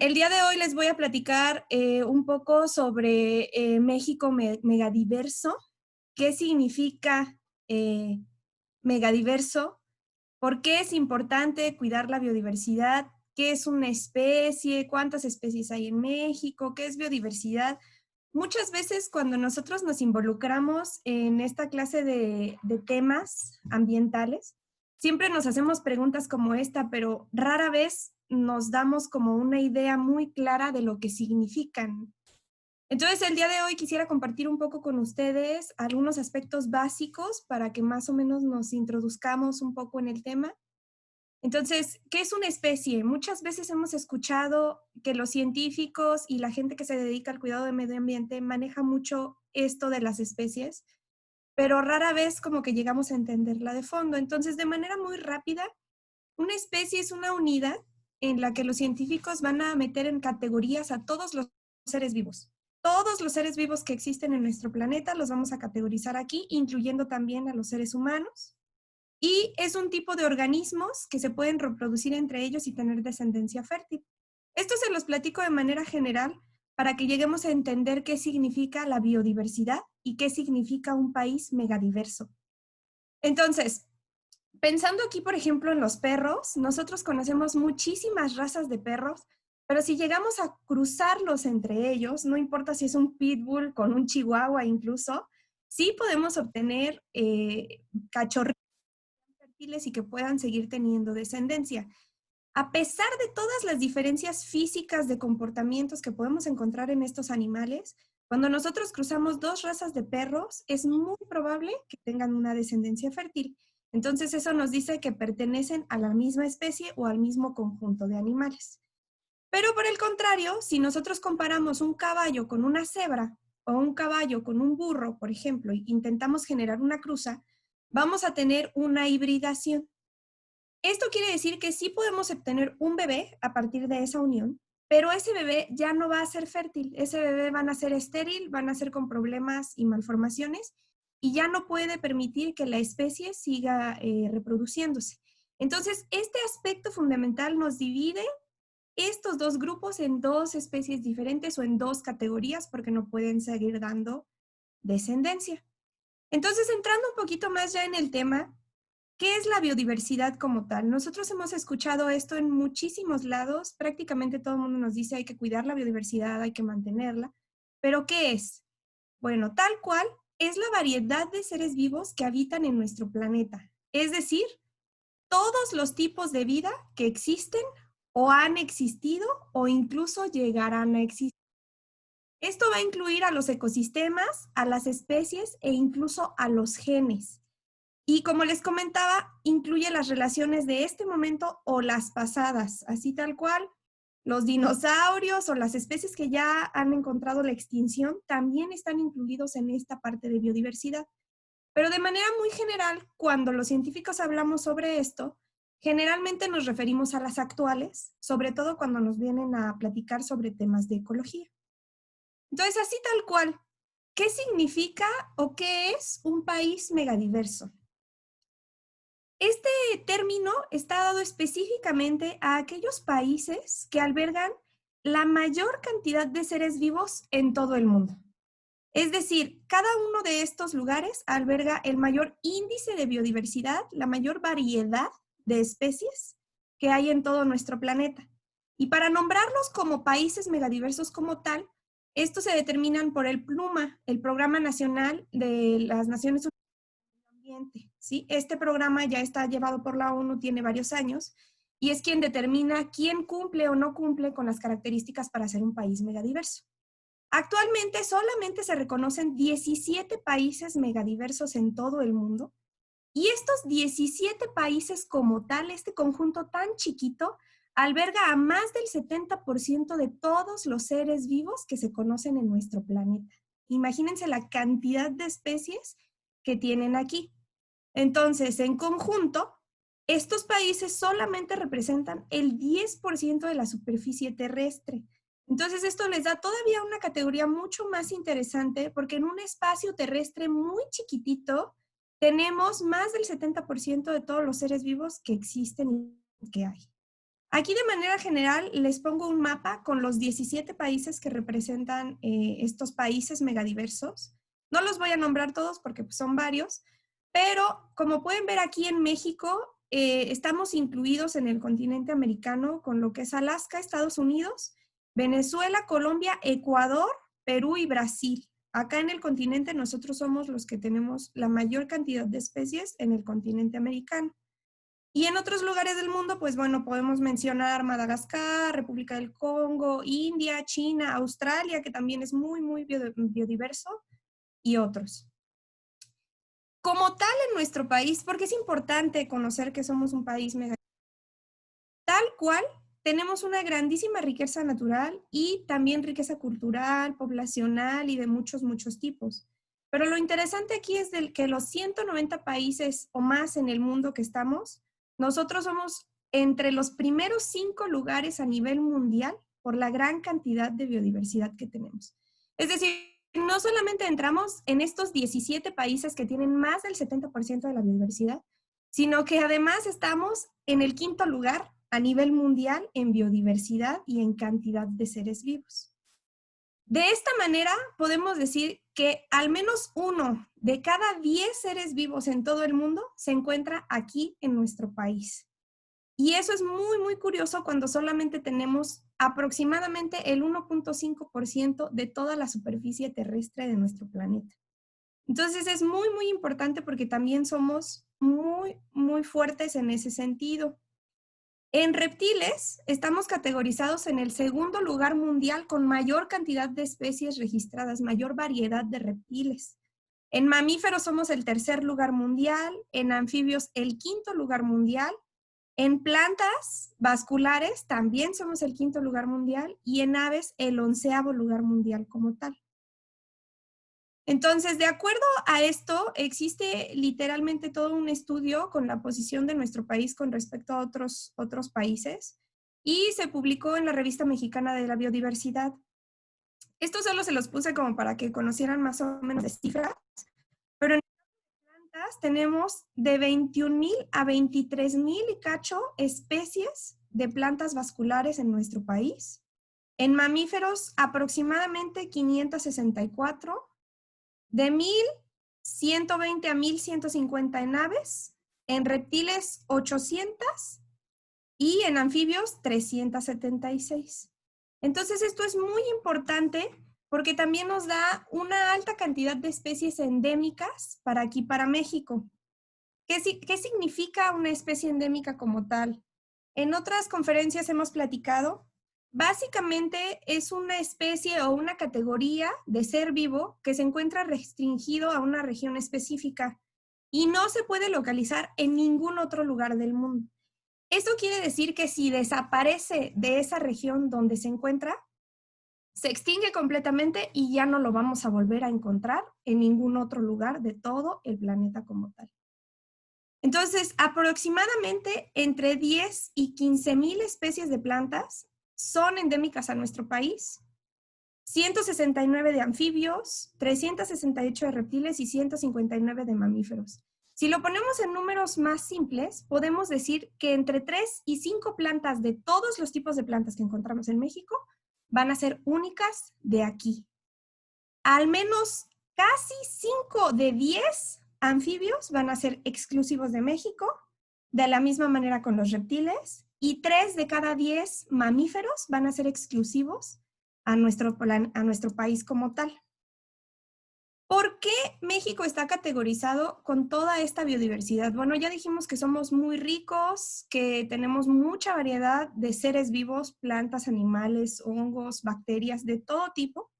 El día de hoy les voy a platicar un poco sobre México megadiverso, qué significa eh, megadiverso, por qué es importante cuidar la biodiversidad, qué es una especie, cuántas especies hay en México, qué es biodiversidad. Muchas veces cuando nosotros nos involucramos en esta clase de temas ambientales, siempre nos hacemos preguntas como esta, pero rara vez nos damos como una idea muy clara de lo que significan. Entonces, el día de hoy quisiera compartir un poco con ustedes algunos aspectos básicos para que más o menos nos introduzcamos un poco en el tema. Entonces, ¿qué es una especie? Muchas veces hemos escuchado que los científicos y la gente que se dedica al cuidado del medio ambiente maneja mucho esto de las especies, pero rara vez como que llegamos a entenderla de fondo. Entonces, de manera muy rápida, una especie es una unidad en la que los científicos van a meter en categorías a todos los seres vivos. Todos los seres vivos que existen en nuestro planeta los vamos a categorizar aquí, incluyendo también a los seres humanos. Y es un tipo de organismos que se pueden reproducir entre ellos y tener descendencia fértil. Esto se los platico de manera general para que lleguemos a entender qué significa la biodiversidad y qué significa un país megadiverso. Entonces, pensando aquí, por ejemplo, en los perros, nosotros conocemos muchísimas razas de perros, pero si llegamos a cruzarlos entre ellos, no importa si es un pitbull con un chihuahua incluso, sí podemos obtener cachorritos fértiles y que puedan seguir teniendo descendencia. A pesar de todas las diferencias físicas de comportamientos que podemos encontrar en estos animales, cuando nosotros cruzamos dos razas de perros, es muy probable que tengan una descendencia fértil. Entonces eso nos dice que pertenecen a la misma especie o al mismo conjunto de animales. Pero por el contrario, si nosotros comparamos un caballo con una cebra o un caballo con un burro, por ejemplo, e intentamos generar una cruza, vamos a tener una hibridación. Esto quiere decir que sí podemos obtener un bebé a partir de esa unión, pero ese bebé ya no va a ser fértil, ese bebé va a nacer estéril, va a nacer con problemas y malformaciones y ya no puede permitir que la especie siga reproduciéndose. Entonces, este aspecto fundamental nos divide estos dos grupos en dos especies diferentes o en dos categorías porque no pueden seguir dando descendencia. Entonces, entrando un poquito más ya en el tema, ¿qué es la biodiversidad como tal? Nosotros hemos escuchado esto en muchísimos lados, prácticamente todo el mundo nos dice hay que cuidar la biodiversidad, hay que mantenerla, pero ¿qué es? Bueno, tal cual es la variedad de seres vivos que habitan en nuestro planeta, es decir, todos los tipos de vida que existen o han existido o incluso llegarán a existir. Esto va a incluir a los ecosistemas, a las especies e incluso a los genes. Y como les comentaba, incluye las relaciones de este momento o las pasadas, así tal cual. Los dinosaurios o las especies que ya han encontrado la extinción también están incluidos en esta parte de biodiversidad. Pero de manera muy general, cuando los científicos hablamos sobre esto, generalmente nos referimos a las actuales, sobre todo cuando nos vienen a platicar sobre temas de ecología. Entonces, así tal cual, ¿qué significa o qué es un país megadiverso? Este término está dado específicamente a aquellos países que albergan la mayor cantidad de seres vivos en todo el mundo. Es decir, cada uno de estos lugares alberga el mayor índice de biodiversidad, la mayor variedad de especies que hay en todo nuestro planeta. Y para nombrarlos como países megadiversos como tal, estos se determinan por el PNUMA, el Programa Nacional de las Naciones Unidas Ambiente, ¿sí? Este programa ya está llevado por la ONU, tiene varios años, y es quien determina quién cumple o no cumple con las características para ser un país megadiverso. Actualmente solamente se reconocen 17 países megadiversos en todo el mundo, y estos 17 países como tal, este conjunto tan chiquito, alberga a más del 70% de todos los seres vivos que se conocen en nuestro planeta. Imagínense la cantidad de especies que tienen aquí. Entonces, en conjunto, estos países solamente representan el 10% de la superficie terrestre. Entonces, esto les da todavía una categoría mucho más interesante porque en un espacio terrestre muy chiquitito tenemos más del 70% de todos los seres vivos que existen y que hay. Aquí de manera general les pongo un mapa con los 17 países que representan estos países megadiversos. No los voy a nombrar todos porque pues, son varios, pero como pueden ver aquí en México, estamos incluidos en el continente americano con lo que es Alaska, Estados Unidos, Venezuela, Colombia, Ecuador, Perú y Brasil. Acá en el continente nosotros somos los que tenemos la mayor cantidad de especies en el continente americano. Y en otros lugares del mundo, pues bueno, podemos mencionar Madagascar, República del Congo, India, China, Australia, que también es muy, muy biodiverso, y otros. Como tal en nuestro país, porque es importante conocer que somos un país mega, tal cual, tenemos una grandísima riqueza natural y también riqueza cultural, poblacional y de muchos, muchos tipos. Pero lo interesante aquí es que los 190 países o más en el mundo que estamos, nosotros somos entre los primeros 5 lugares a nivel mundial por la gran cantidad de biodiversidad que tenemos. Es decir, no solamente entramos en estos 17 países que tienen más del 70% de la biodiversidad, sino que además estamos en el 5º lugar a nivel mundial en biodiversidad y en cantidad de seres vivos. De esta manera, podemos decir que al menos 1 de cada 10 seres vivos en todo el mundo se encuentra aquí en nuestro país. Y eso es muy, muy curioso cuando solamente tenemos aproximadamente el 1.5% de toda la superficie terrestre de nuestro planeta. Entonces es muy, muy importante porque también somos muy, muy fuertes en ese sentido. En reptiles, estamos categorizados en el 2º lugar mundial con mayor cantidad de especies registradas, mayor variedad de reptiles. En mamíferos somos el 3er lugar mundial, en anfibios el 5º lugar mundial, en plantas vasculares también somos el 5º lugar mundial y en aves el 11º lugar mundial como tal. Entonces, de acuerdo a esto, existe literalmente todo un estudio con la posición de nuestro país con respecto a otros países y se publicó en la Revista Mexicana de la Biodiversidad. Esto solo se los puse como para que conocieran más o menos de cifras, pero en plantas tenemos de 21,000 a 23,000 y cacho especies de plantas vasculares en nuestro país. En mamíferos, aproximadamente 564. De 1,120 a 1,150 en aves, en reptiles 800 y en anfibios 376. Entonces esto es muy importante porque también nos da una alta cantidad de especies endémicas para aquí, para México. ¿Qué significa una especie endémica como tal? En otras conferencias hemos platicado. Básicamente es una especie o una categoría de ser vivo que se encuentra restringido a una región específica y no se puede localizar en ningún otro lugar del mundo. Esto quiere decir que si desaparece de esa región donde se encuentra, se extingue completamente y ya no lo vamos a volver a encontrar en ningún otro lugar de todo el planeta como tal. Entonces, aproximadamente entre 10 y 15,000 especies de plantas son endémicas a nuestro país, 169 de anfibios, 368 de reptiles y 159 de mamíferos. Si lo ponemos en números más simples, podemos decir que entre 3 y 5 plantas de todos los tipos de plantas que encontramos en México van a ser únicas de aquí. Al menos casi 5 de 10 anfibios van a ser exclusivos de México, de la misma manera con los reptiles, y 3 de cada 10 mamíferos van a ser exclusivos a nuestro país como tal. ¿Por qué México está categorizado con toda esta biodiversidad? Bueno, ya dijimos que somos muy ricos, que tenemos mucha variedad de seres vivos, plantas, animales, hongos, bacterias, de todo tipo.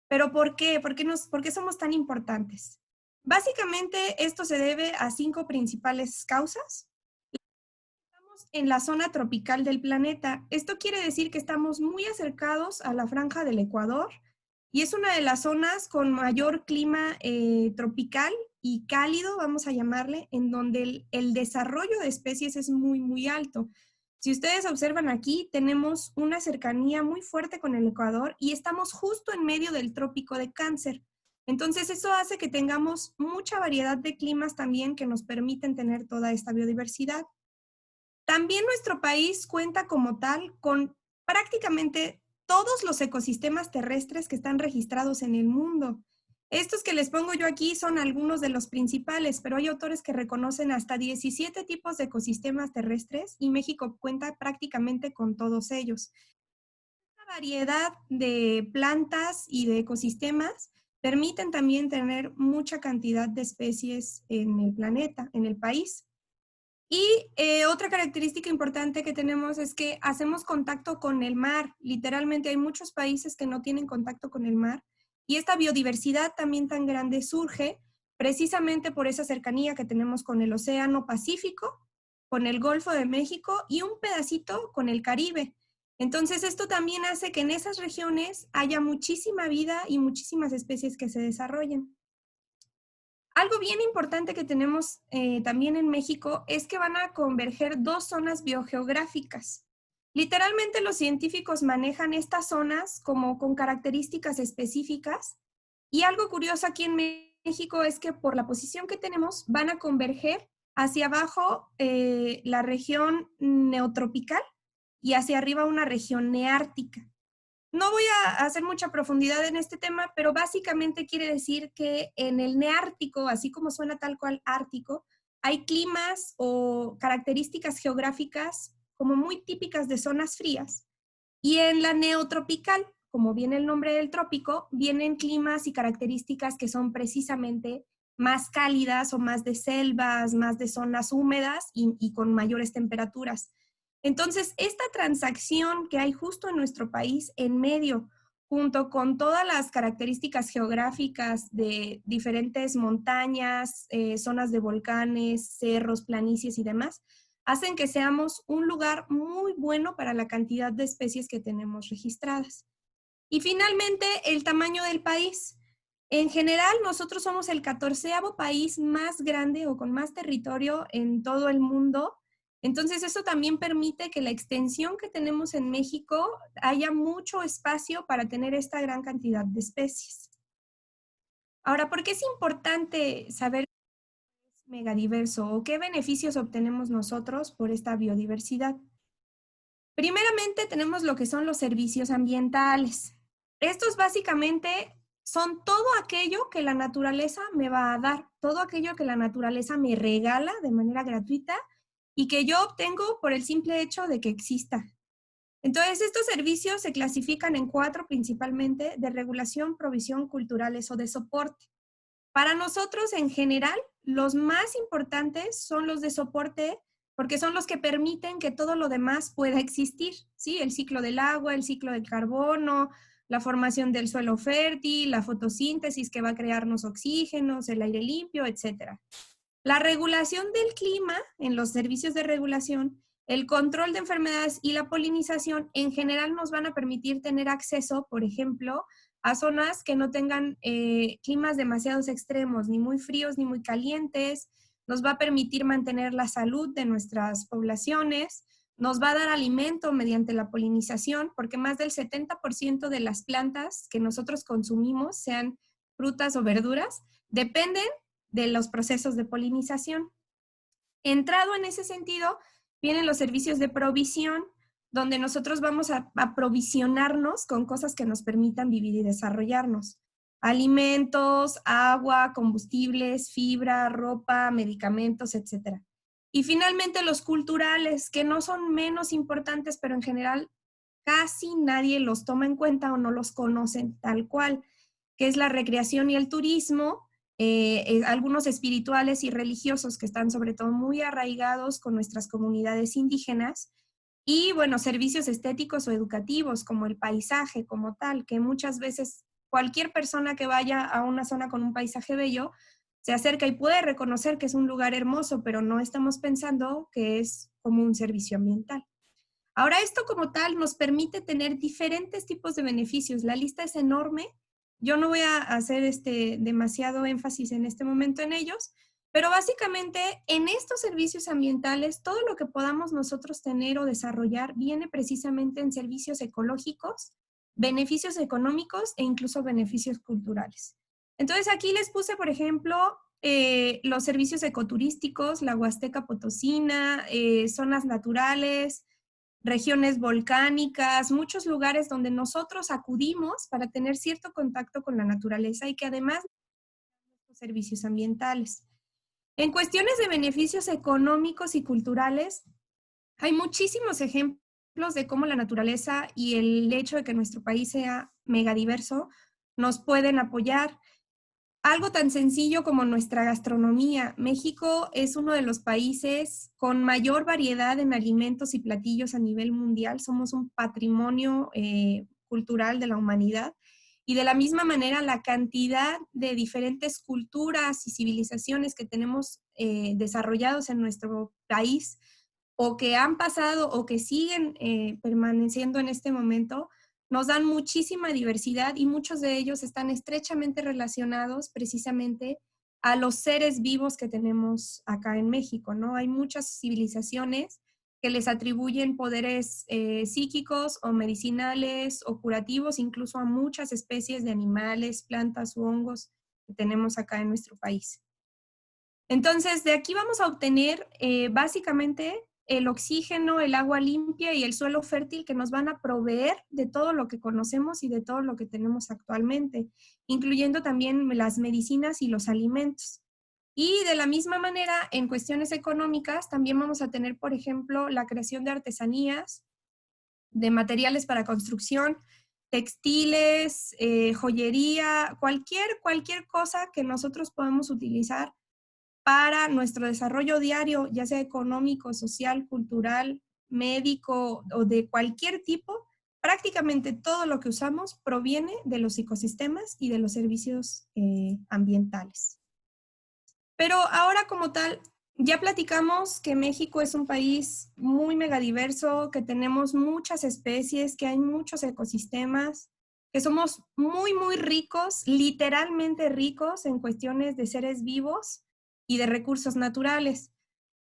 ¿Pero por qué? ¿Por qué somos tan importantes? Básicamente, esto se debe a 5 principales causas. Estamos en la zona tropical del planeta. Esto quiere decir que estamos muy acercados a la franja del Ecuador y es una de las zonas con mayor clima tropical y cálido, vamos a llamarle, en donde el desarrollo de especies es muy, muy alto. Si ustedes observan aquí, tenemos una cercanía muy fuerte con el Ecuador y estamos justo en medio del trópico de Cáncer. Entonces, eso hace que tengamos mucha variedad de climas también que nos permiten tener toda esta biodiversidad. También nuestro país cuenta como tal con prácticamente todos los ecosistemas terrestres que están registrados en el mundo. Estos que les pongo yo aquí son algunos de los principales, pero hay autores que reconocen hasta 17 tipos de ecosistemas terrestres y México cuenta prácticamente con todos ellos. Esta variedad de plantas y de ecosistemas permiten también tener mucha cantidad de especies en el planeta, en el país. Y otra característica importante que tenemos es que hacemos contacto con el mar. Literalmente hay muchos países que no tienen contacto con el mar. Y esta biodiversidad también tan grande surge precisamente por esa cercanía que tenemos con el Océano Pacífico, con el Golfo de México y un pedacito con el Caribe. Entonces esto también hace que en esas regiones haya muchísima vida y muchísimas especies que se desarrollen. Algo bien importante que tenemos también en México es que van a converger dos zonas biogeográficas. Literalmente los científicos manejan estas zonas como con características específicas y algo curioso aquí en México es que por la posición que tenemos van a converger hacia abajo la región neotropical y hacia arriba una región neártica. No voy a hacer mucha profundidad en este tema, pero básicamente quiere decir que en el neártico, así como suena tal cual ártico, hay climas o características geográficas como muy típicas de zonas frías. Y en la neotropical, como viene el nombre del trópico, vienen climas y características que son precisamente más cálidas o más de selvas, más de zonas húmedas y con mayores temperaturas. Entonces, esta transacción que hay justo en nuestro país en medio, junto con todas las características geográficas de diferentes montañas, zonas de volcanes, cerros, planicies y demás, hacen que seamos un lugar muy bueno para la cantidad de especies que tenemos registradas. Y finalmente, el tamaño del país. En general, nosotros somos el 14º país más grande o con más territorio en todo el mundo. Entonces, eso también permite que la extensión que tenemos en México haya mucho espacio para tener esta gran cantidad de especies. Ahora, ¿por qué es importante saber qué es megadiverso o qué beneficios obtenemos nosotros por esta biodiversidad? Primeramente, tenemos lo que son los servicios ambientales. Estos básicamente son todo aquello que la naturaleza me va a dar, todo aquello que la naturaleza me regala de manera gratuita y que yo obtengo por el simple hecho de que exista. Entonces, estos servicios se clasifican en 4 principalmente: de regulación, provisión, culturales o de soporte. Para nosotros, en general, los más importantes son los de soporte porque son los que permiten que todo lo demás pueda existir, ¿sí? El ciclo del agua, el ciclo del carbono, la formación del suelo fértil, la fotosíntesis que va a crearnos oxígenos, el aire limpio, etc. La regulación del clima en los servicios de regulación, el control de enfermedades y la polinización en general nos van a permitir tener acceso, por ejemplo, a zonas que no tengan climas demasiados extremos, ni muy fríos ni muy calientes. Nos va a permitir mantener la salud de nuestras poblaciones, nos va a dar alimento mediante la polinización, porque más del 70% de las plantas que nosotros consumimos, sean frutas o verduras, dependen de los procesos de polinización. Entrado en ese sentido, vienen los servicios de provisión, donde nosotros vamos a provisionarnos con cosas que nos permitan vivir y desarrollarnos. Alimentos, agua, combustibles, fibra, ropa, medicamentos, etc. Y finalmente los culturales, que no son menos importantes, pero en general casi nadie los toma en cuenta o no los conocen tal cual, que es la recreación y el turismo, algunos espirituales y religiosos que están sobre todo muy arraigados con nuestras comunidades indígenas, y bueno, servicios estéticos o educativos como el paisaje como tal, que muchas veces cualquier persona que vaya a una zona con un paisaje bello se acerca y puede reconocer que es un lugar hermoso, pero no estamos pensando que es como un servicio ambiental. Ahora, esto como tal nos permite tener diferentes tipos de beneficios. La lista es enorme. Yo no voy a hacer demasiado énfasis en este momento en ellos, pero básicamente en estos servicios ambientales, todo lo que podamos nosotros tener o desarrollar viene precisamente en servicios ecológicos, beneficios económicos e incluso beneficios culturales. Entonces aquí les puse, por ejemplo, los servicios ecoturísticos, la Huasteca Potosina, zonas naturales, regiones volcánicas, muchos lugares donde nosotros acudimos para tener cierto contacto con la naturaleza y que además los servicios ambientales. En cuestiones de beneficios económicos y culturales, hay muchísimos ejemplos de cómo la naturaleza y el hecho de que nuestro país sea megadiverso nos pueden apoyar. Algo tan sencillo como nuestra gastronomía. México es uno de los países con mayor variedad en alimentos y platillos a nivel mundial. Somos un patrimonio cultural de la humanidad. Y de la misma manera, la cantidad de diferentes culturas y civilizaciones que tenemos desarrollados en nuestro país o que han pasado o que siguen permaneciendo en este momento, nos dan muchísima diversidad y muchos de ellos están estrechamente relacionados precisamente a los seres vivos que tenemos acá en México, ¿no? Hay muchas civilizaciones que les atribuyen poderes psíquicos o medicinales o curativos, incluso a muchas especies de animales, plantas u hongos que tenemos acá en nuestro país. Entonces, de aquí vamos a obtener básicamente el oxígeno, el agua limpia y el suelo fértil que nos van a proveer de todo lo que conocemos y de todo lo que tenemos actualmente, incluyendo también las medicinas y los alimentos. Y de la misma manera, en cuestiones económicas, también vamos a tener, por ejemplo, la creación de artesanías, de materiales para construcción, textiles, joyería, cualquier cosa que nosotros podemos utilizar para nuestro desarrollo diario, ya sea económico, social, cultural, médico o de cualquier tipo. Prácticamente todo lo que usamos proviene de los ecosistemas y de los servicios ambientales. Pero ahora como tal, ya platicamos que México es un país muy megadiverso, que tenemos muchas especies, que hay muchos ecosistemas, que somos muy ricos, literalmente ricos en cuestiones de seres vivos y de recursos naturales.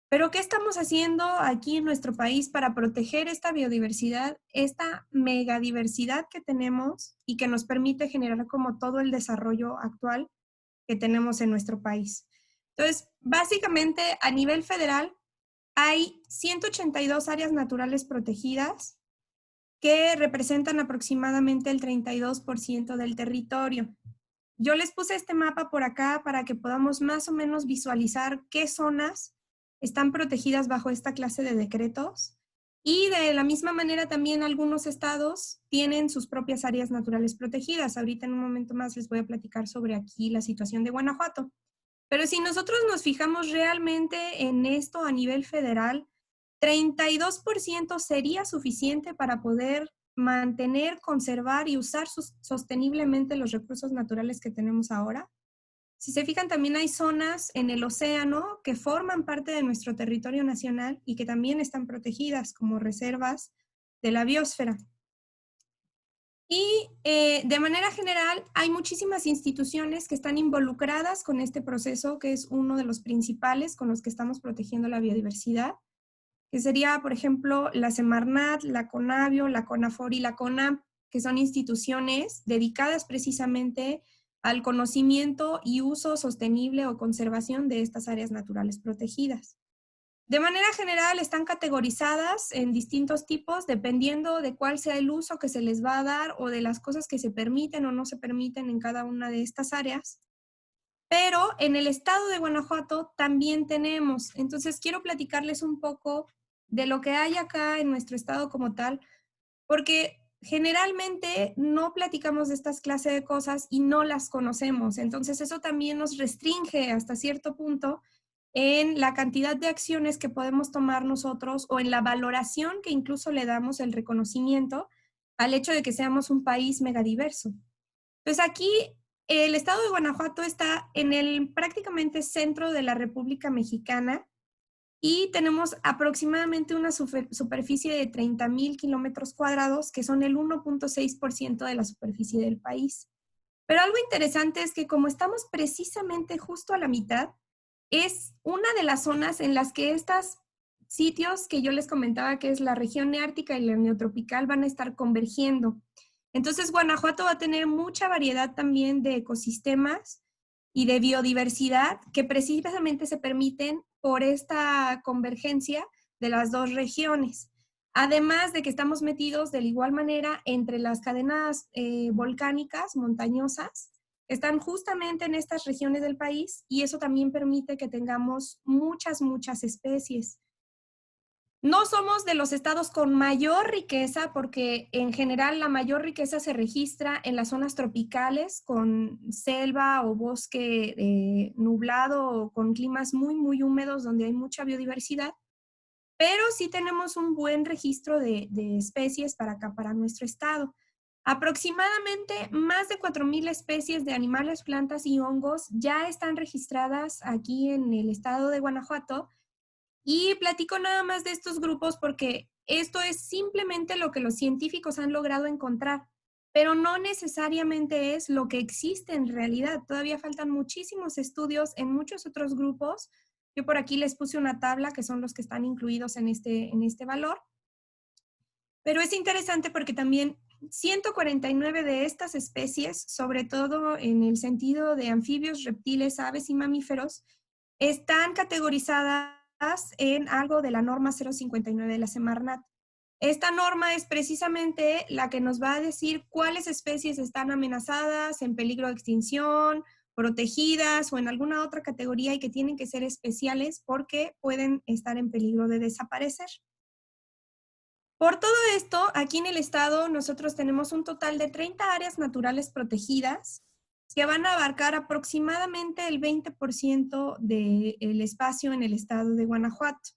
Pero ¿qué estamos haciendo aquí en nuestro país para proteger esta biodiversidad, esta megadiversidad que tenemos y que nos permite generar como todo el desarrollo actual que tenemos en nuestro país? Entonces, básicamente a nivel federal hay 182 áreas naturales protegidas que representan aproximadamente el 32% del territorio. Yo les puse este mapa por acá para que podamos más o menos visualizar qué zonas están protegidas bajo esta clase de decretos. Y de la misma manera también algunos estados tienen sus propias áreas naturales protegidas. Ahorita en un momento más les voy a platicar sobre aquí la situación de Guanajuato. Pero si nosotros nos fijamos realmente en esto a nivel federal, 32% sería suficiente para poder mantener, conservar y usar sosteniblemente los recursos naturales que tenemos ahora. Si se fijan, también hay zonas en el océano que forman parte de nuestro territorio nacional y que también están protegidas como reservas de la biosfera. Y de manera general, hay muchísimas instituciones que están involucradas con este proceso, que es uno de los principales con los que estamos protegiendo la biodiversidad, que sería, por ejemplo, la Semarnat, la CONABIO, la CONAFOR y la CONAMP, que son instituciones dedicadas precisamente al conocimiento y uso sostenible o conservación de estas áreas naturales protegidas. De manera general están categorizadas en distintos tipos dependiendo de cuál sea el uso que se les va a dar o de las cosas que se permiten o no se permiten en cada una de estas áreas. Pero en el estado de Guanajuato también tenemos, entonces quiero platicarles un poco de lo que hay acá en nuestro estado como tal, porque generalmente no platicamos de estas clases de cosas y no las conocemos, entonces eso también nos restringe hasta cierto punto en la cantidad de acciones que podemos tomar nosotros o en la valoración que incluso le damos el reconocimiento al hecho de que seamos un país megadiverso. Pues aquí el estado de Guanajuato está en el prácticamente centro de la República Mexicana y tenemos aproximadamente una superficie de 30,000 kilómetros cuadrados, que son el 1.6% de la superficie del país. Pero algo interesante es que como estamos precisamente justo a la mitad, es una de las zonas en las que estos sitios que yo les comentaba, que es la región neártica y la neotropical, van a estar convergiendo. Entonces, Guanajuato va a tener mucha variedad también de ecosistemas y de biodiversidad que precisamente se permiten por esta convergencia de las dos regiones. Además de que estamos metidos de igual manera entre las cadenas volcánicas montañosas, están justamente en estas regiones del país y eso también permite que tengamos muchas especies. No somos de los estados con mayor riqueza porque en general la mayor riqueza se registra en las zonas tropicales con selva o bosque nublado o con climas muy húmedos donde hay mucha biodiversidad, pero sí tenemos un buen registro de especies para acá, para nuestro estado. Aproximadamente más de 4,000 especies de animales, plantas y hongos ya están registradas aquí en el estado de Guanajuato. Y platico nada más de estos grupos porque esto es simplemente lo que los científicos han logrado encontrar, pero no necesariamente es lo que existe en realidad. Todavía faltan muchísimos estudios en muchos otros grupos. Yo por aquí les puse una tabla que son los que están incluidos en este valor. Pero es interesante porque también 149 de estas especies, sobre todo en el sentido de anfibios, reptiles, aves y mamíferos, están categorizadas en algo de la norma 059 de la Semarnat. Esta norma es precisamente la que nos va a decir cuáles especies están amenazadas, en peligro de extinción, protegidas o en alguna otra categoría y que tienen que ser especiales porque pueden estar en peligro de desaparecer. Por todo esto, aquí en el estado nosotros tenemos un total de 30 áreas naturales protegidas que van a abarcar aproximadamente el 20% del espacio en el estado de Guanajuato.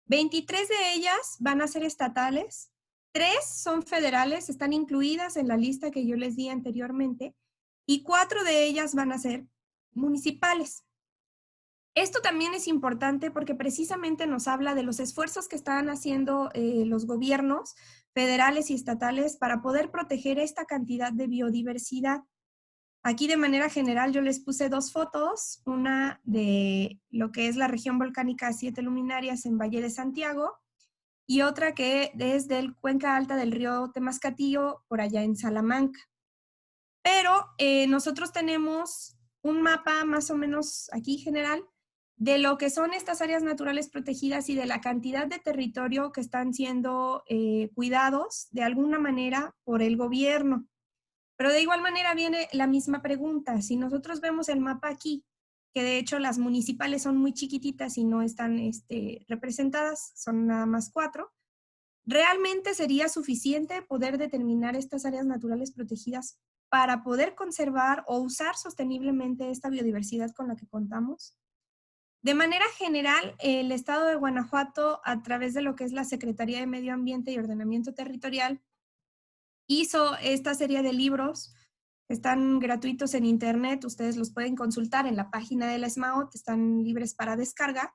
23 de ellas van a ser estatales, 3 son federales, están incluidas en la lista que yo les di anteriormente, y 4 de ellas van a ser municipales. Esto también es importante porque precisamente nos habla de los esfuerzos que están haciendo los gobiernos federales y estatales para poder proteger esta cantidad de biodiversidad. Aquí de manera general yo les puse 2 fotos, una de lo que es la región volcánica Siete Luminarias en Valle de Santiago y otra que es del cuenca alta del río Temascatillo por allá en Salamanca. Pero nosotros tenemos un mapa más o menos aquí general de lo que son estas áreas naturales protegidas y de la cantidad de territorio que están siendo cuidados de alguna manera por el gobierno. Pero de igual manera viene la misma pregunta. Si nosotros vemos el mapa aquí, que de hecho las municipales son muy chiquititas y no están representadas, son nada más 4, ¿realmente sería suficiente poder determinar estas áreas naturales protegidas para poder conservar o usar sosteniblemente esta biodiversidad con la que contamos? De manera general, el estado de Guanajuato, a través de lo que es la Secretaría de Medio Ambiente y Ordenamiento Territorial, hizo esta serie de libros, están gratuitos en internet, ustedes los pueden consultar en la página de la SMAOT, están libres para descarga,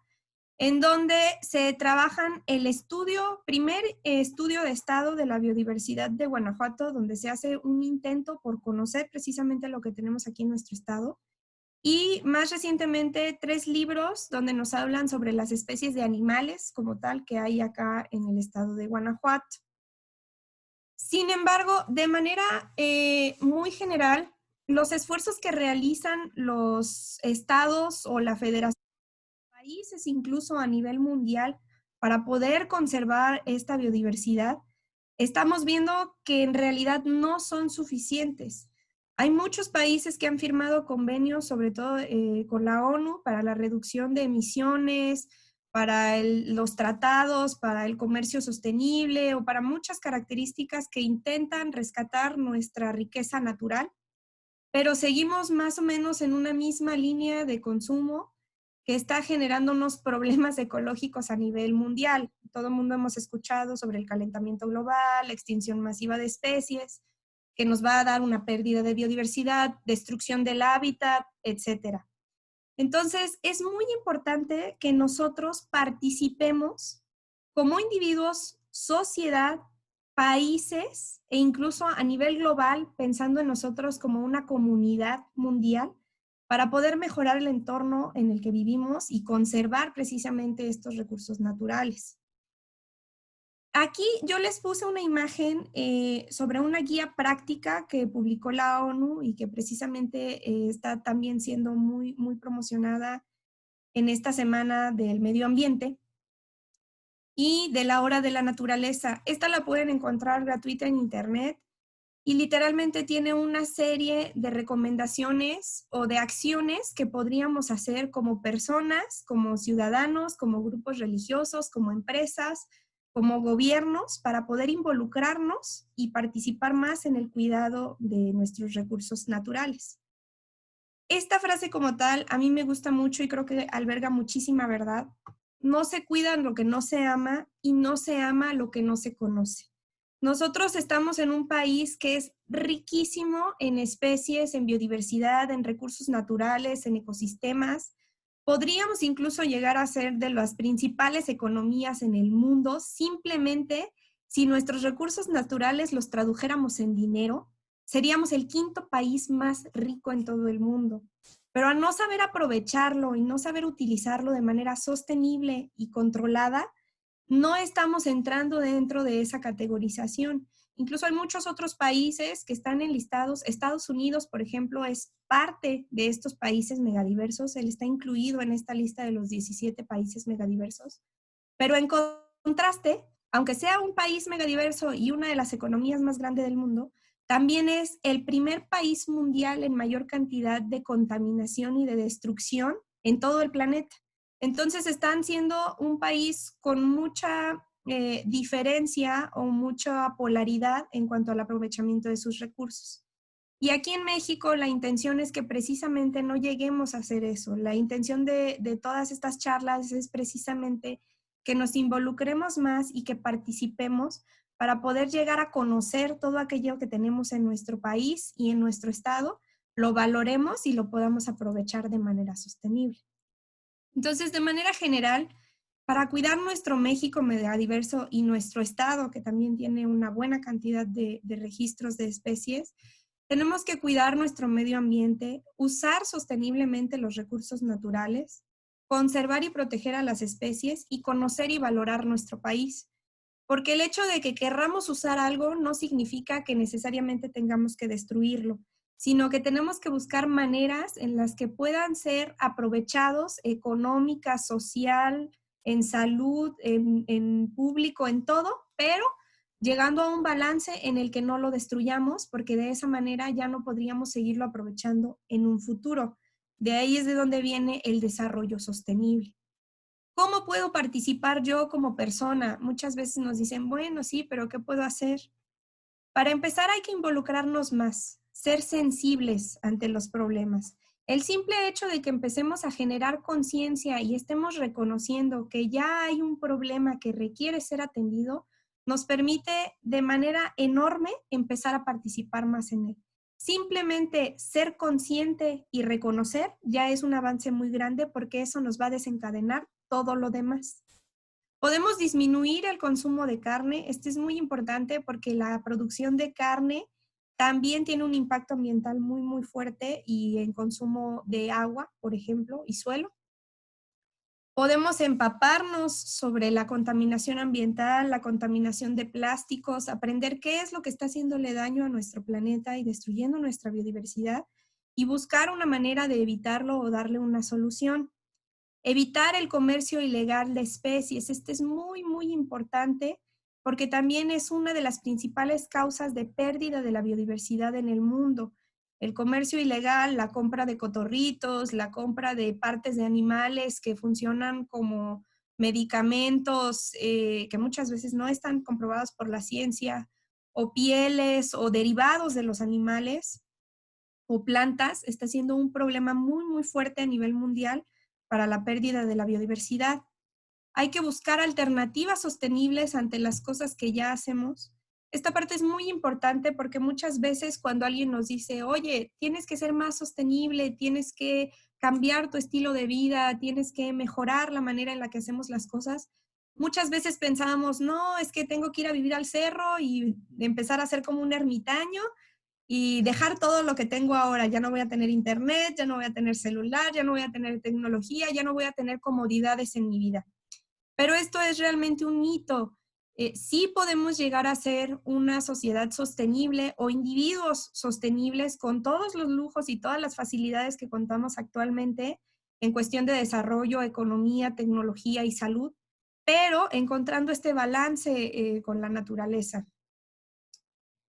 en donde se trabajan el primer estudio de estado de la biodiversidad de Guanajuato, donde se hace un intento por conocer precisamente lo que tenemos aquí en nuestro estado. Y más recientemente 3 libros donde nos hablan sobre las especies de animales como tal que hay acá en el estado de Guanajuato. Sin embargo, de manera muy general, los esfuerzos que realizan los estados o la federación, países incluso a nivel mundial, para poder conservar esta biodiversidad, estamos viendo que en realidad no son suficientes. Hay muchos países que han firmado convenios, sobre todo con la ONU, para la reducción de emisiones, para los tratados, para el comercio sostenible o para muchas características que intentan rescatar nuestra riqueza natural, pero seguimos más o menos en una misma línea de consumo que está generando unos problemas ecológicos a nivel mundial. Todo el mundo hemos escuchado sobre el calentamiento global, la extinción masiva de especies, que nos va a dar una pérdida de biodiversidad, destrucción del hábitat, etc. Entonces, es muy importante que nosotros participemos como individuos, sociedad, países e incluso a nivel global, pensando en nosotros como una comunidad mundial, para poder mejorar el entorno en el que vivimos y conservar precisamente estos recursos naturales. Aquí yo les puse una imagen sobre una guía práctica que publicó la ONU y que precisamente está también siendo muy, muy promocionada en esta semana del medio ambiente y de la hora de la naturaleza. Esta la pueden encontrar gratuita en internet y literalmente tiene una serie de recomendaciones o de acciones que podríamos hacer como personas, como ciudadanos, como grupos religiosos, como empresas, como gobiernos, para poder involucrarnos y participar más en el cuidado de nuestros recursos naturales. Esta frase como tal a mí me gusta mucho y creo que alberga muchísima verdad. No se cuida lo que no se ama y no se ama lo que no se conoce. Nosotros estamos en un país que es riquísimo en especies, en biodiversidad, en recursos naturales, en ecosistemas. Podríamos incluso llegar a ser de las principales economías en el mundo simplemente si nuestros recursos naturales los tradujéramos en dinero. Seríamos el quinto país más rico en todo el mundo. Pero al no saber aprovecharlo y no saber utilizarlo de manera sostenible y controlada, no estamos entrando dentro de esa categorización. Incluso hay muchos otros países que están enlistados. Estados Unidos, por ejemplo, es parte de estos países megadiversos. Él está incluido en esta lista de los 17 países megadiversos. Pero en contraste, aunque sea un país megadiverso y una de las economías más grandes del mundo, también es el primer país mundial en mayor cantidad de contaminación y de destrucción en todo el planeta. Entonces están siendo un país con mucha diferencia o mucha polaridad en cuanto al aprovechamiento de sus recursos. Y aquí en México la intención es que precisamente no lleguemos a hacer eso. La intención de todas estas charlas es precisamente que nos involucremos más y que participemos para poder llegar a conocer todo aquello que tenemos en nuestro país y en nuestro estado, lo valoremos y lo podamos aprovechar de manera sostenible. Entonces, de manera general, para cuidar nuestro México megadiverso y nuestro estado, que también tiene una buena cantidad de registros de especies, tenemos que cuidar nuestro medio ambiente, usar sosteniblemente los recursos naturales, conservar y proteger a las especies y conocer y valorar nuestro país. Porque el hecho de que querramos usar algo no significa que necesariamente tengamos que destruirlo, sino que tenemos que buscar maneras en las que puedan ser aprovechados económica, social, en salud, en público, en todo, pero llegando a un balance en el que no lo destruyamos, porque de esa manera ya no podríamos seguirlo aprovechando en un futuro. De ahí es de donde viene el desarrollo sostenible. ¿Cómo puedo participar yo como persona? Muchas veces nos dicen, bueno, sí, pero ¿qué puedo hacer? Para empezar hay que involucrarnos más, ser sensibles ante los problemas. El simple hecho de que empecemos a generar conciencia y estemos reconociendo que ya hay un problema que requiere ser atendido, nos permite de manera enorme empezar a participar más en él. Simplemente ser consciente y reconocer ya es un avance muy grande porque eso nos va a desencadenar todo lo demás. Podemos disminuir el consumo de carne. Esto es muy importante porque la producción de carne también tiene un impacto ambiental muy, muy fuerte y en consumo de agua, por ejemplo, y suelo. Podemos empaparnos sobre la contaminación ambiental, la contaminación de plásticos, aprender qué es lo que está haciéndole daño a nuestro planeta y destruyendo nuestra biodiversidad y buscar una manera de evitarlo o darle una solución. Evitar el comercio ilegal de especies. Este es muy, muy importante porque también es una de las principales causas de pérdida de la biodiversidad en el mundo. El comercio ilegal, la compra de cotorritos, la compra de partes de animales que funcionan como medicamentos que muchas veces no están comprobados por la ciencia, o pieles o derivados de los animales o plantas, está siendo un problema muy, muy fuerte a nivel mundial para la pérdida de la biodiversidad. Hay que buscar alternativas sostenibles ante las cosas que ya hacemos. Esta parte es muy importante porque muchas veces cuando alguien nos dice, oye, tienes que ser más sostenible, tienes que cambiar tu estilo de vida, tienes que mejorar la manera en la que hacemos las cosas, muchas veces pensábamos, no, es que tengo que ir a vivir al cerro y empezar a ser como un ermitaño y dejar todo lo que tengo ahora. Ya no voy a tener internet, ya no voy a tener celular, ya no voy a tener tecnología, ya no voy a tener comodidades en mi vida. Pero esto es realmente un mito. sí podemos llegar a ser una sociedad sostenible o individuos sostenibles con todos los lujos y todas las facilidades que contamos actualmente en cuestión de desarrollo, economía, tecnología y salud, pero encontrando este balance con la naturaleza.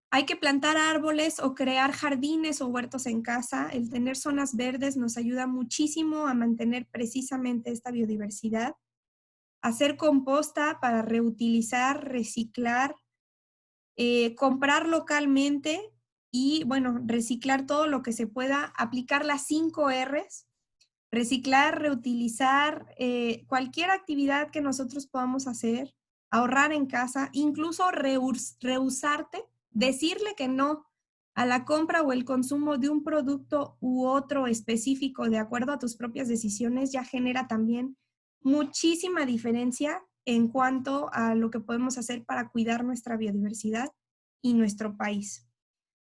Hay que plantar árboles o crear jardines o huertos en casa. El tener zonas verdes nos ayuda muchísimo a mantener precisamente esta biodiversidad. Hacer composta para reutilizar, reciclar, comprar localmente y, bueno, reciclar todo lo que se pueda, aplicar las 5 Rs, reciclar, reutilizar, cualquier actividad que nosotros podamos hacer, ahorrar en casa, incluso reusarte, decirle que no a la compra o el consumo de un producto u otro específico de acuerdo a tus propias decisiones ya genera también muchísima diferencia en cuanto a lo que podemos hacer para cuidar nuestra biodiversidad y nuestro país.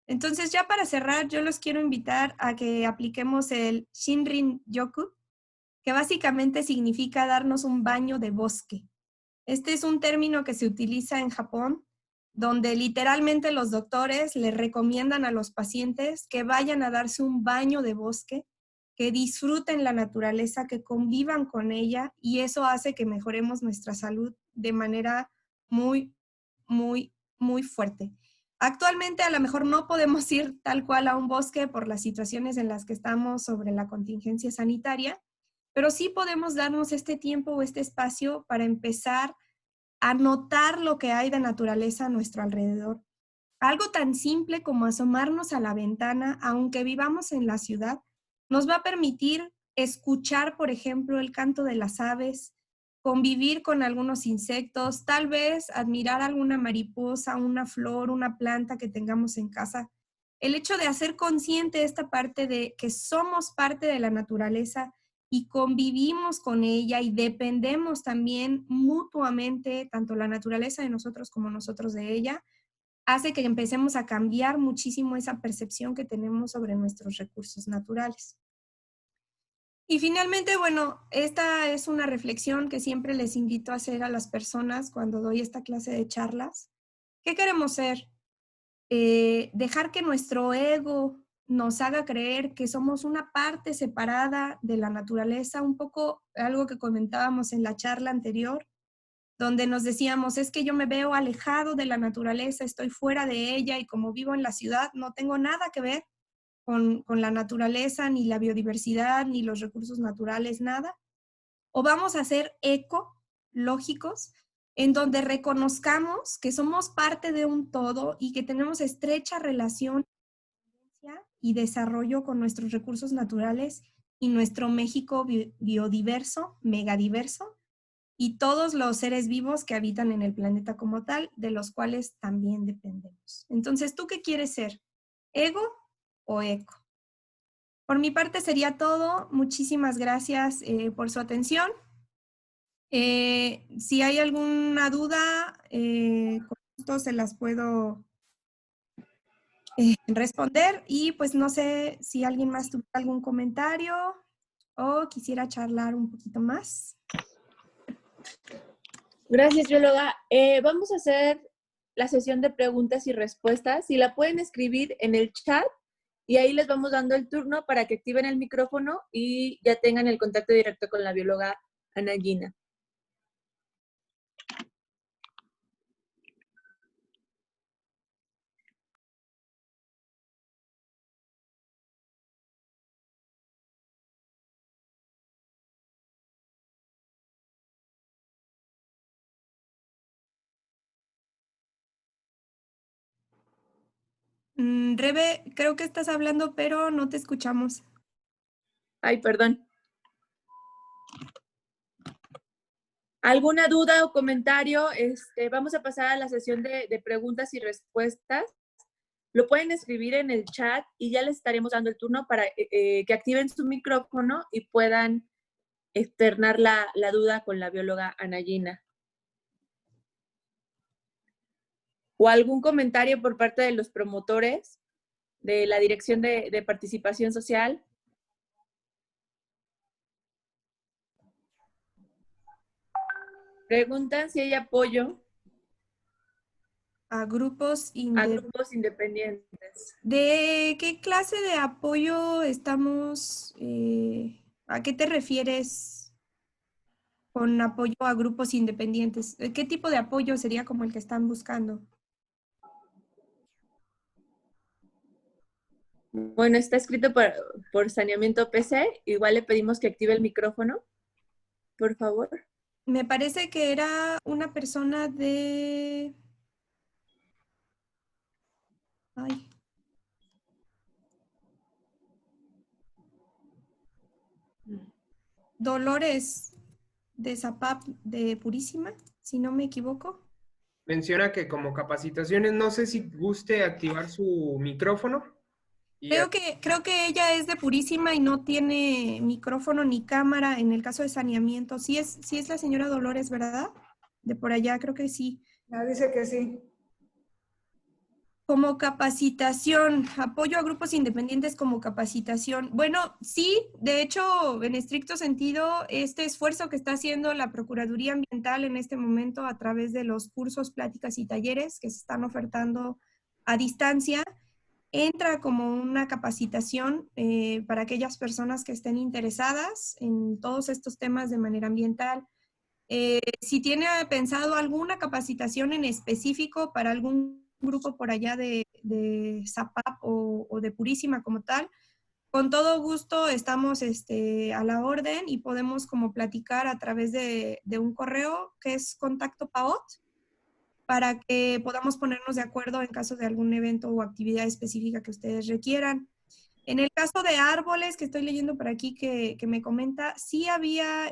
Entonces, ya para cerrar, yo los quiero invitar a que apliquemos el Shinrin-yoku, que básicamente significa darnos un baño de bosque. Este es un término que se utiliza en Japón, donde literalmente los doctores le recomiendan a los pacientes que vayan a darse un baño de bosque, que disfruten la naturaleza, que convivan con ella, y eso hace que mejoremos nuestra salud de manera muy, muy fuerte. Actualmente a lo mejor no podemos ir tal cual a un bosque por las situaciones en las que estamos sobre la contingencia sanitaria, pero sí podemos darnos este tiempo o este espacio para empezar a notar lo que hay de naturaleza a nuestro alrededor. Algo tan simple como asomarnos a la ventana, aunque vivamos en la ciudad, nos va a permitir escuchar, por ejemplo, el canto de las aves, convivir con algunos insectos, tal vez admirar alguna mariposa, una flor, una planta que tengamos en casa. El hecho de hacer consciente esta parte de que somos parte de la naturaleza y convivimos con ella y dependemos también mutuamente, tanto la naturaleza de nosotros como nosotros de ella, hace que empecemos a cambiar muchísimo esa percepción que tenemos sobre nuestros recursos naturales. Y finalmente, bueno, esta es una reflexión que siempre les invito a hacer a las personas cuando doy esta clase de charlas. ¿Qué queremos ser? Dejar que nuestro ego nos haga creer que somos una parte separada de la naturaleza, un poco algo que comentábamos en la charla anterior, donde nos decíamos, es que yo me veo alejado de la naturaleza, estoy fuera de ella y como vivo en la ciudad, no tengo nada que ver con la naturaleza, ni la biodiversidad, ni los recursos naturales, nada. O vamos a ser ecológicos, en donde reconozcamos que somos parte de un todo y que tenemos estrecha relación y desarrollo con nuestros recursos naturales y nuestro México biodiverso, megadiverso, y todos los seres vivos que habitan en el planeta como tal, de los cuales también dependemos. Entonces, ¿tú qué quieres ser? ¿Ego o eco? Por mi parte sería todo. Muchísimas gracias por su atención. Si hay alguna duda, con gusto se las puedo responder y pues no sé si alguien más tuvo algún comentario o quisiera charlar un poquito más. Gracias, bióloga. Vamos a hacer la sesión de preguntas y respuestas. Si la pueden escribir en el chat y ahí les vamos dando el turno para que activen el micrófono y ya tengan el contacto directo con la bióloga Ana Gina. Rebe, creo que estás hablando, pero no te escuchamos. Ay, perdón. ¿Alguna duda o comentario? Vamos a pasar a la sesión de preguntas y respuestas. Lo pueden escribir en el chat y ya les estaremos dando el turno para que activen su micrófono y puedan externar la duda con la bióloga Ana Gina. ¿O algún comentario por parte de los promotores de la Dirección de Participación Social? Preguntan si hay apoyo A grupos a grupos independientes. ¿De qué clase de apoyo estamos? ¿A qué te refieres con apoyo a grupos independientes? ¿Qué tipo de apoyo sería como el que están buscando? Bueno, está escrito por Saneamiento PC. Igual le pedimos que active el micrófono, por favor. Me parece que era una persona de... Ay. Dolores de Zapap de Purísima, si no me equivoco. Menciona que como capacitaciones, no sé si guste activar su micrófono. Creo que ella es de Purísima y no tiene micrófono ni cámara en el caso de saneamiento. Sí es la señora Dolores, ¿verdad? De por allá, creo que sí. Ya dice que sí. Como capacitación, apoyo a grupos independientes como capacitación. Bueno, sí, de hecho, en estricto sentido, este esfuerzo que está haciendo la Procuraduría Ambiental en este momento a través de los cursos, pláticas y talleres que se están ofertando a distancia, entra como una capacitación para aquellas personas que estén interesadas en todos estos temas de manera ambiental. Si tiene pensado alguna capacitación en específico para algún grupo por allá de Zapap o de Purísima como tal, con todo gusto estamos a la orden y podemos como platicar a través de un correo que es Contacto PAOT para que podamos ponernos de acuerdo en caso de algún evento o actividad específica que ustedes requieran. En el caso de árboles, que estoy leyendo por aquí que me comenta, sí había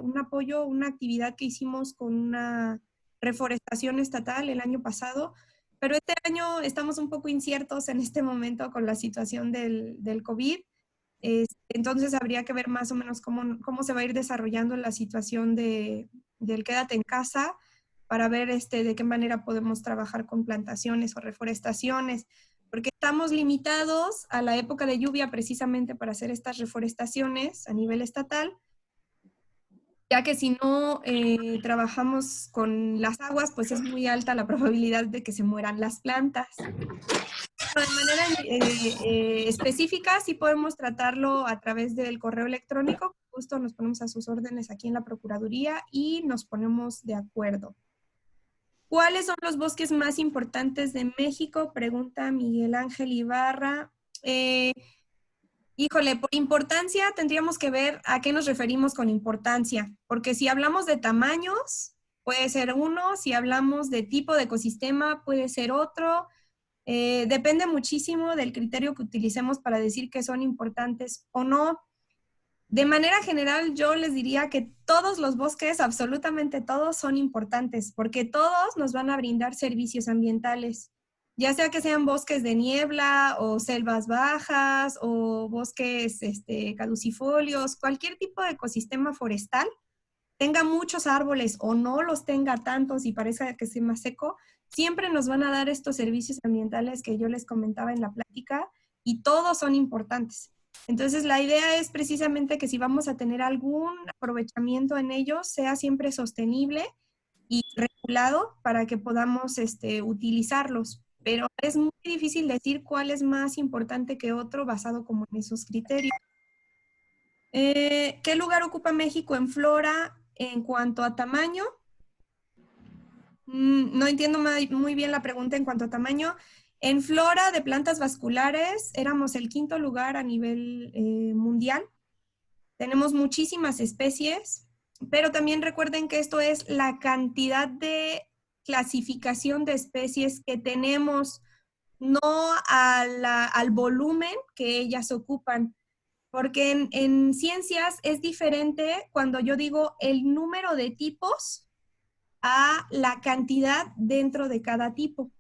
un apoyo, una actividad que hicimos con una reforestación estatal el año pasado, pero este año estamos un poco inciertos en este momento con la situación del COVID. Entonces habría que ver más o menos cómo se va a ir desarrollando la situación del quédate en casa para ver de qué manera podemos trabajar con plantaciones o reforestaciones, porque estamos limitados a la época de lluvia precisamente para hacer estas reforestaciones a nivel estatal, ya que si no trabajamos con las aguas, pues es muy alta la probabilidad de que se mueran las plantas. De manera específica, sí podemos tratarlo a través del correo electrónico. Justo nos ponemos a sus órdenes aquí en la Procuraduría y nos ponemos de acuerdo. ¿Cuáles son los bosques más importantes de México? Pregunta Miguel Ángel Ibarra. Híjole, por importancia tendríamos que ver a qué nos referimos con importancia, porque si hablamos de tamaños, puede ser uno, si hablamos de tipo de ecosistema, puede ser otro. Depende muchísimo del criterio que utilicemos para decir que son importantes o no. De manera general, yo les diría que todos los bosques, absolutamente todos, son importantes, porque todos nos van a brindar servicios ambientales, ya sea que sean bosques de niebla o selvas bajas o bosques caducifolios, cualquier tipo de ecosistema forestal, tenga muchos árboles o no los tenga tantos y parezca que sea más seco, siempre nos van a dar estos servicios ambientales que yo les comentaba en la plática y todos son importantes. Entonces, la idea es precisamente que si vamos a tener algún aprovechamiento en ellos, sea siempre sostenible y regulado para que podamos utilizarlos. Pero es muy difícil decir cuál es más importante que otro basado como en esos criterios. ¿Qué lugar ocupa México en flora en cuanto a tamaño? No entiendo muy bien la pregunta en cuanto a tamaño. En flora de plantas vasculares éramos el 5º lugar a nivel mundial. Tenemos muchísimas especies, pero también recuerden que esto es la cantidad de clasificación de especies que tenemos, no al volumen que ellas ocupan. Porque en ciencias es diferente cuando yo digo el número de tipos a la cantidad dentro de cada tipo.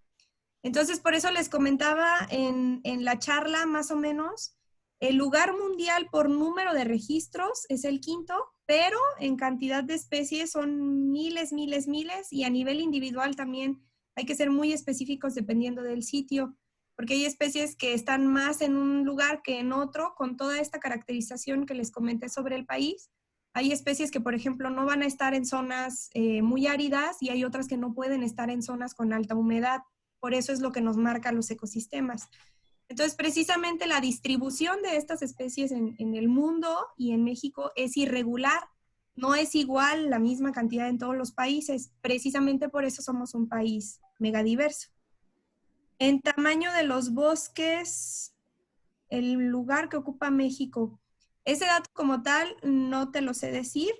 Entonces, por eso les comentaba en la charla más o menos, el lugar mundial por número de registros es el 5º, pero en cantidad de especies son miles, miles, miles, y a nivel individual también hay que ser muy específicos dependiendo del sitio, porque hay especies que están más en un lugar que en otro, con toda esta caracterización que les comenté sobre el país. Hay especies que, por ejemplo, no van a estar en zonas muy áridas y hay otras que no pueden estar en zonas con alta humedad. por eso es lo que nos marca los ecosistemas. Entonces, precisamente la distribución de estas especies en el mundo y en México es irregular. No es igual la misma cantidad en todos los países. Precisamente por eso somos un país megadiverso. En tamaño de los bosques, el lugar que ocupa México, ese dato como tal no te lo sé decir.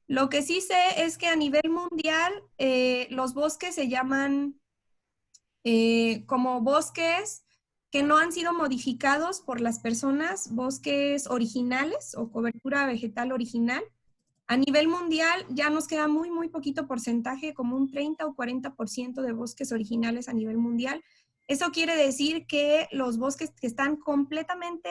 Lo que sí sé es que a nivel mundial los bosques se llaman como bosques que no han sido modificados por las personas, bosques originales o cobertura vegetal original. A nivel mundial ya nos queda muy, muy poquito porcentaje, como un 30 o 40% de bosques originales a nivel mundial. Eso quiere decir que los bosques que están completamente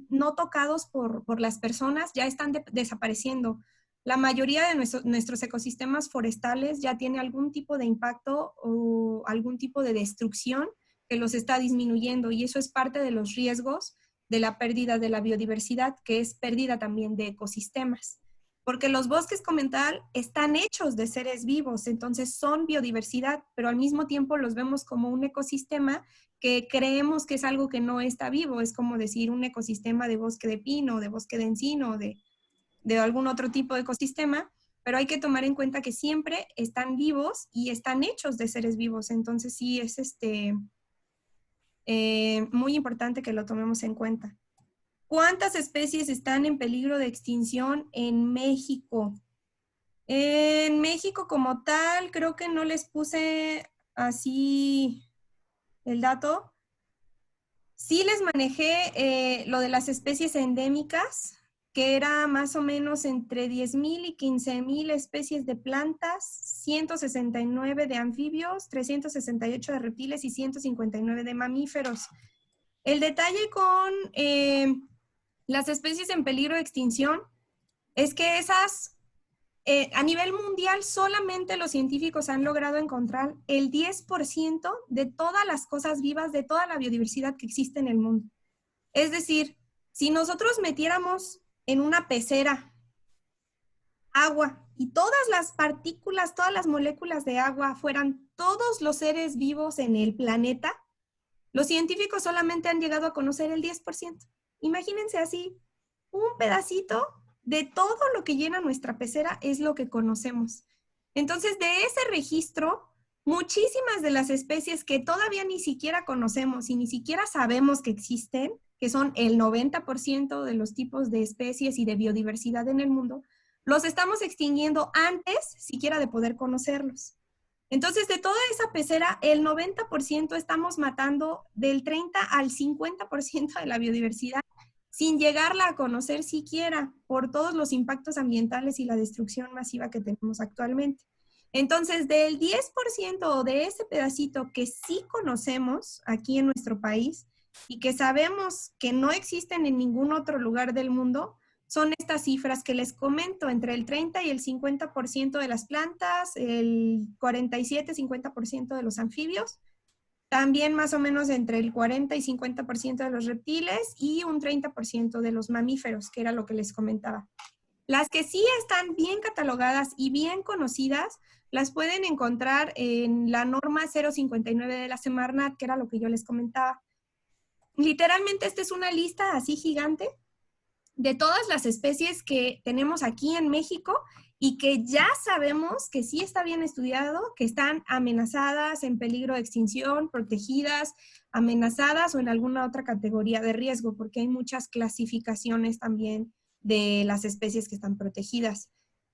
no tocados por las personas ya están desapareciendo. La mayoría de nuestros ecosistemas forestales ya tiene algún tipo de impacto o algún tipo de destrucción que los está disminuyendo, y eso es parte de los riesgos de la pérdida de la biodiversidad, que es pérdida también de ecosistemas. Porque los bosques como tal están hechos de seres vivos, entonces son biodiversidad, pero al mismo tiempo los vemos como un ecosistema que creemos que es algo que no está vivo. Es como decir un ecosistema de bosque de pino, de bosque de encino, de algún otro tipo de ecosistema, pero hay que tomar en cuenta que siempre están vivos y están hechos de seres vivos. Entonces sí es muy importante que lo tomemos en cuenta. ¿Cuántas especies están en peligro de extinción en México? En México como tal, creo que no les puse así el dato. Sí les manejé lo de las especies endémicas, que era más o menos entre 10,000 y 15,000 especies de plantas, 169 de anfibios, 368 de reptiles y 159 de mamíferos. El detalle con las especies en peligro de extinción es que esas, a nivel mundial, solamente los científicos han logrado encontrar el 10% de todas las cosas vivas, de toda la biodiversidad que existe en el mundo. Es decir, si nosotros metiéramos en una pecera agua y todas las partículas, todas las moléculas de agua fueran todos los seres vivos en el planeta, los científicos solamente han llegado a conocer el 10%. Imagínense así, un pedacito de todo lo que llena nuestra pecera es lo que conocemos. Entonces, de ese registro, muchísimas de las especies que todavía ni siquiera conocemos y ni siquiera sabemos que existen, que son el 90% de los tipos de especies y de biodiversidad en el mundo, los estamos extinguiendo antes siquiera de poder conocerlos. Entonces, de toda esa pecera, el 90% estamos matando del 30 al 50% de la biodiversidad sin llegarla a conocer siquiera por todos los impactos ambientales y la destrucción masiva que tenemos actualmente. Entonces, del 10% de ese pedacito que sí conocemos aquí en nuestro país y que sabemos que no existen en ningún otro lugar del mundo, son estas cifras que les comento, entre el 30 y el 50% de las plantas, el 47-50% de los anfibios, también más o menos entre el 40 y 50% de los reptiles y un 30% de los mamíferos, que era lo que les comentaba. Las que sí están bien catalogadas y bien conocidas, las pueden encontrar en la norma 059 de la Semarnat, que era lo que yo les comentaba. Literalmente esta es una lista así gigante de todas las especies que tenemos aquí en México y que ya sabemos que sí está bien estudiado, que están amenazadas, en peligro de extinción, protegidas, amenazadas o en alguna otra categoría de riesgo, porque hay muchas clasificaciones también de las especies que están protegidas.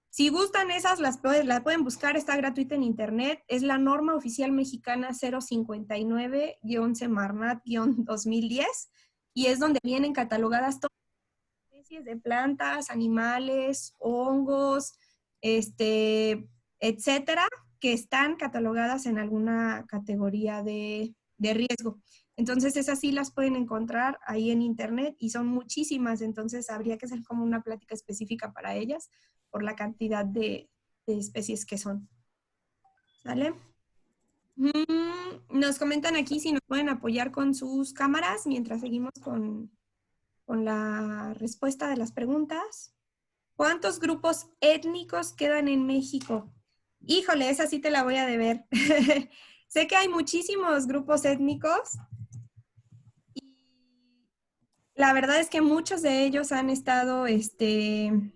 Si gustan esas, la pueden buscar, está gratuita en internet, es la norma oficial mexicana 059-Semarnat-2010 y es donde vienen catalogadas todas especies de plantas, animales, hongos, etcétera, que están catalogadas en alguna categoría de riesgo. Entonces esas sí las pueden encontrar ahí en internet y son muchísimas, entonces habría que hacer como una plática específica para ellas por la cantidad de especies que son. ¿Sale? Nos comentan aquí si nos pueden apoyar con sus cámaras mientras seguimos con la respuesta de las preguntas. ¿Cuántos grupos étnicos quedan en México? Híjole, esa sí te la voy a deber. sé que hay muchísimos grupos étnicos y la verdad es que muchos de ellos han estado en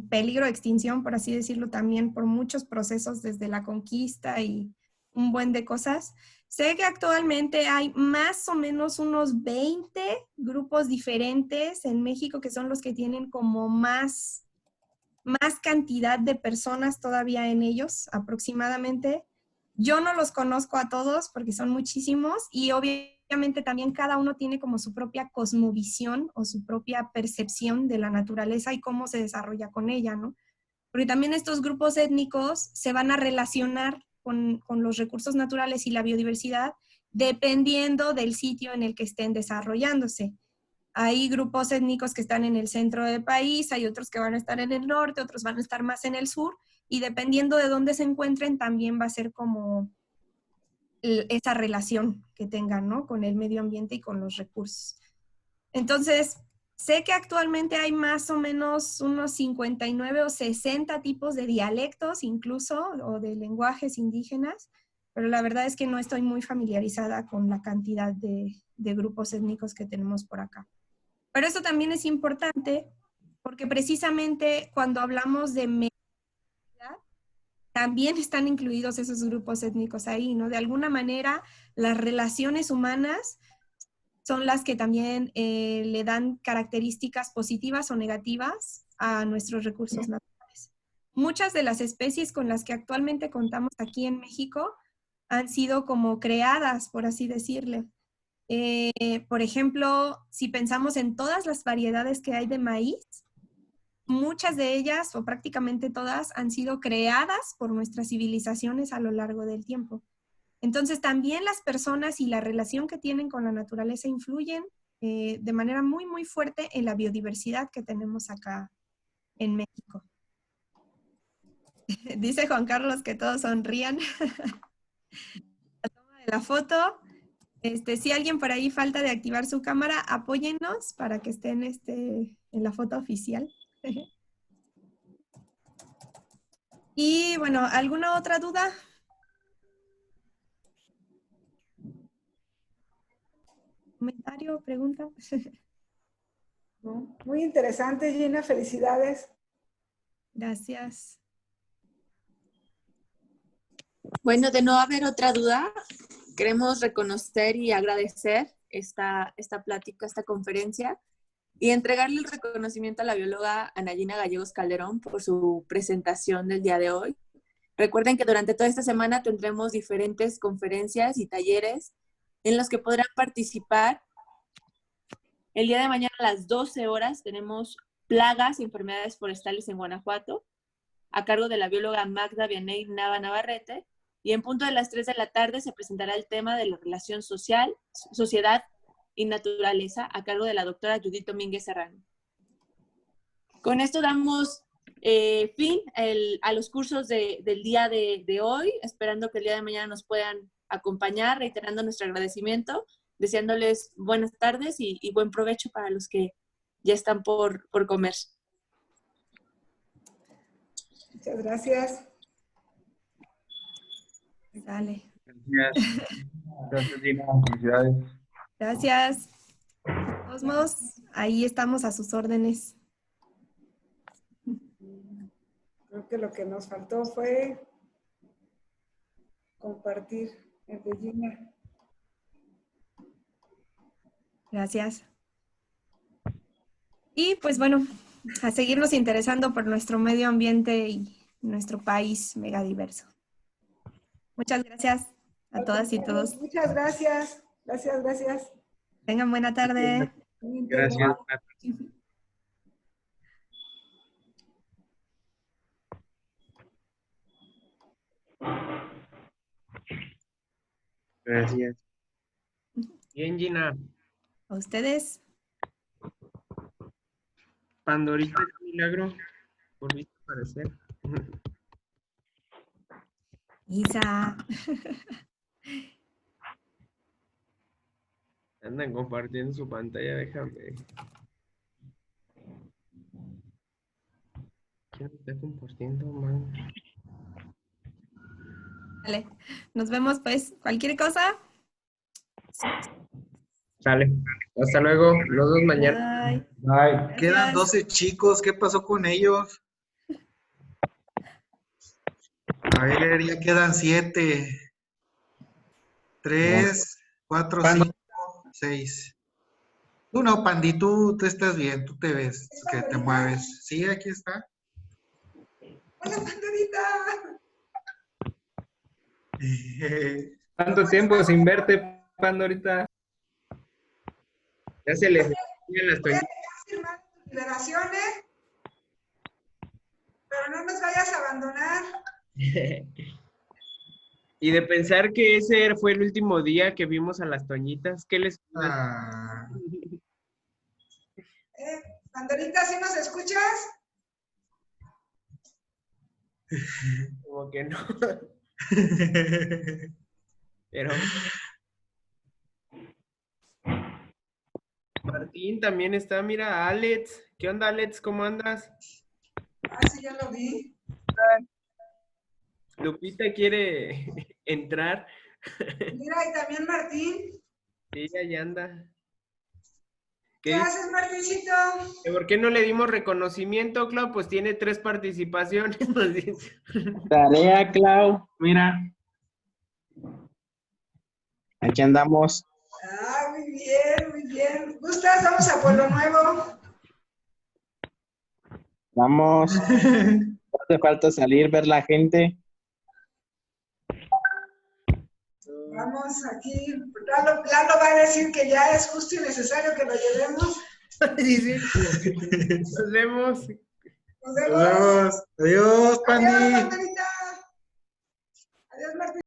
peligro de extinción, por así decirlo, también por muchos procesos desde la conquista y un buen de cosas. Sé que actualmente hay más o menos unos 20 grupos diferentes en México que son los que tienen como más cantidad de personas todavía en ellos, aproximadamente. Yo no los conozco a todos porque son muchísimos y obviamente también cada uno tiene como su propia cosmovisión o su propia percepción de la naturaleza y cómo se desarrolla con ella, ¿no? Porque también estos grupos étnicos se van a relacionar con los recursos naturales y la biodiversidad dependiendo del sitio en el que estén desarrollándose. Hay grupos étnicos que están en el centro del país, hay otros que van a estar en el norte, otros van a estar más en el sur, y dependiendo de dónde se encuentren, también va a ser como esa relación que tengan, ¿no? Con el medio ambiente y con los recursos. Entonces, sé que actualmente hay más o menos unos 59 o 60 tipos de dialectos incluso, o de lenguajes indígenas, pero la verdad es que no estoy muy familiarizada con la cantidad de grupos étnicos que tenemos por acá. Pero eso también es importante porque precisamente cuando hablamos de media, también están incluidos esos grupos étnicos ahí, ¿no? De alguna manera, las relaciones humanas son las que también le dan características positivas o negativas a nuestros recursos naturales. Muchas de las especies con las que actualmente contamos aquí en México han sido como creadas, por así decirle. Por ejemplo, si pensamos en todas las variedades que hay de maíz, muchas de ellas o prácticamente todas han sido creadas por nuestras civilizaciones a lo largo del tiempo. Entonces también las personas y la relación que tienen con la naturaleza influyen de manera muy, muy fuerte en la biodiversidad que tenemos acá en México. Dice Juan Carlos que todos sonrían. La toma de la foto. Si alguien por ahí falta de activar su cámara, apóyennos para que estén en la foto oficial. Y bueno, ¿alguna otra duda? ¿Comentario? ¿Pregunta? ¿No? Muy interesante, Gina, felicidades. Gracias. Bueno, de no haber otra duda, queremos reconocer y agradecer esta plática, esta conferencia, y entregarle el reconocimiento a la bióloga Ana Gina Gallegos Calderón por su presentación del día de hoy. Recuerden que durante toda esta semana tendremos diferentes conferencias y talleres en los que podrán participar. El día de mañana a las 12 horas tenemos plagas y enfermedades forestales en Guanajuato, a cargo de la bióloga Magda Vianey Nava Navarrete, y en punto de las 3 de la tarde se presentará el tema de la relación social, sociedad y naturaleza, a cargo de la doctora Judith Domínguez Serrano. Con esto damos fin a los cursos del día de hoy, esperando que el día de mañana nos puedan acompañar, reiterando nuestro agradecimiento, deseándoles buenas tardes y buen provecho para los que ya están por comer. Muchas gracias. Sale. Gracias. Gracias, Gina. Felicidades. Gracias. De todos modos, ahí estamos a sus órdenes. Creo que lo que nos faltó fue compartir el de Gina. Gracias. Y pues bueno, a seguirnos interesando por nuestro medio ambiente y nuestro país megadiverso. Muchas gracias a todas y todos. Muchas gracias. Gracias, gracias. Tengan buena tarde. Gracias. Gracias. Bien, Gina. A ustedes. Pandorita, qué milagro. Volviste a aparecer. Isa. Andan compartiendo su pantalla, déjame. ¿Quién está compartiendo, man? Vale, nos vemos pues. Cualquier cosa. Sale. Hasta luego. Los dos mañana. Bye. Bye. Quedan Gracias. 12 chicos, ¿qué pasó con ellos? A ver, ya quedan 7. 3, 4, Pandi. 5, 6. Tú no, Pandi, tú estás bien, tú te ves que te mueves. Sí, aquí está. Hola, Pandorita. ¿Cuánto tiempo sin verte, Pandorita? Ya se les siguen las Voy a toallitas. dejar firmar tus liberaciones, pero no nos vayas a abandonar. Y de pensar que ese fue el último día que vimos a las toñitas, ¿qué les Ah, Pandorita, ¿sí nos escuchas? como que no? Pero Martín también está, mira, Alex. ¿Qué onda, Alex? ¿Cómo andas? Ah, sí, ya lo vi. Lupita quiere entrar. Mira, y también Martín. Sí, ahí anda. ¿Qué ¿Qué haces, Martincito? dice? ¿Por qué no le dimos reconocimiento, Clau? Pues tiene 3 participaciones. Tarea, Clau. Mira. Aquí andamos. Ah, muy bien, muy bien. ¿Gustas? Vamos a Pueblo Nuevo. Vamos. No hace falta salir, ver la gente. Vamos aquí. Lalo va a decir que ya es justo y necesario que lo llevemos. Sí, sí. Nos vemos. Nos nos vemos. vemos. Adiós, Pandi. Adiós, Pandorita. Adiós, Martín.